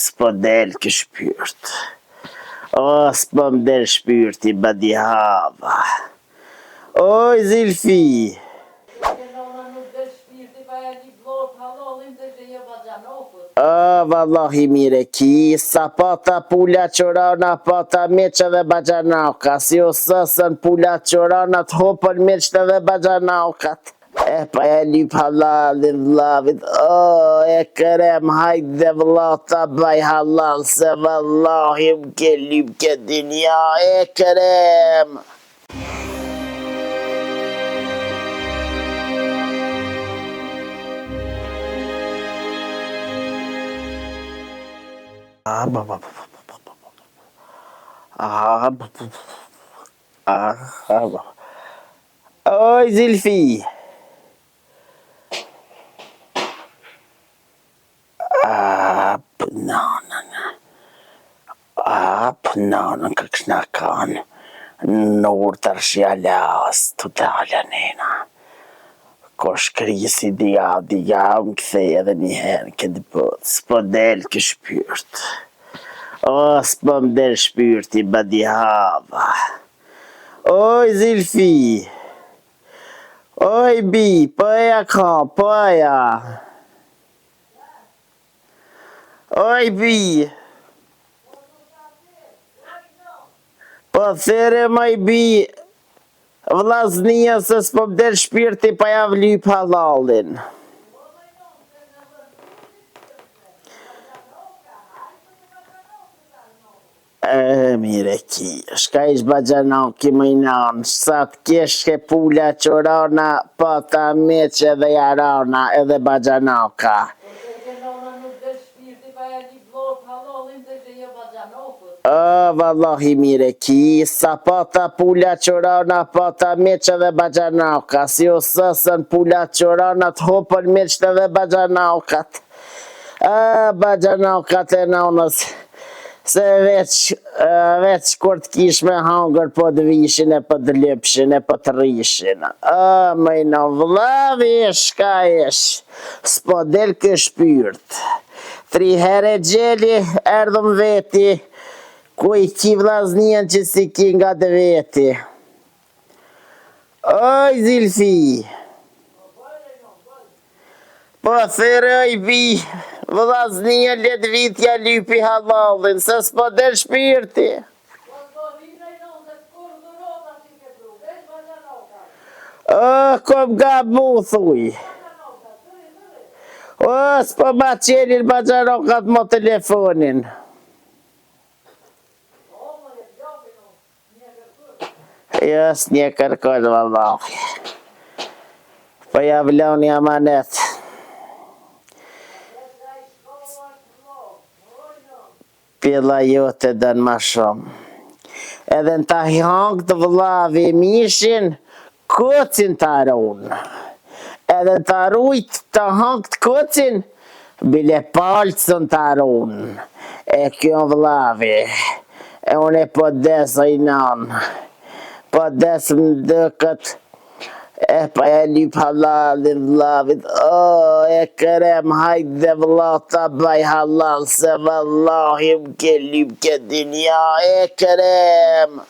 S'po del kë shpirt. O, s'po m'del shpirti badi hava. Oj, Zilfi. Vallahi mire ki, sa pata pula qorana, pata meqe dhe bajanauka, si o sësën pula qorana të hopën meqe dhe bajanaokat. E pa e lyp halalin vlavit, e kërem hajt dhe vla ta baj halal, se vallahi m'ke lyp ke dinja, e kërem. Oj, Zilfi. Pënanën këkshna kanë në urtër shjalas të dalanena. Ko shkrisi diga më kthej edhe njëherë këtë botë, s'po del kë shpirt. O, s'po m'del shpirti badi hava. Oj, Zilfi. Oj, bi, po eja ka, po eja. Oj, bi. Po there maj bi, vllaznia se s'po m'del shpirti pa ja vlyp halalin. Mire ki, shka ish bajanauki mëjnan, sa t'kesh ke pula qorana, pata meqe dhe jarana edhe bajanauka. Vallahi mire ki, sa pata pula qorana, pata meqe dhe bajanauka, si o sësën pula qorana të hopën meqe dhe bajanaukat. Bajanaukat e nanës, se veç kur t'kish me hangër po t'vishin e po t'lypshin e po t'rrishin. Mëjna vllavi shka ish, s'po del kë shpirt. 3 herë gjeli, erdhëm veti, ku i ki vllaznien që si ki nga dë veti. Oj, Zilfi. Po thërë oj bi, vllaznia let vitja lypi halalin, se s'po del shpirti. Kom gabu, thuj. S'po ma qenin bajanokat mo telefonin. S'nje kërkoj vallahi. Po ja vloni amanet. Pilla jote dën ma shumë. Edhe në ta hangë të vllavi mishin, kocin të aron. Edhe të arujt të hangë të kocin, bile palcën të aron. E kjo vllavi, e une po desë i nanë, po desë më dëkët, e pa e lyp halalin vllavit, e kërem hajt dhe vlla ta baj halal, se vallahi m'ke lyp ke dinja, e kërem.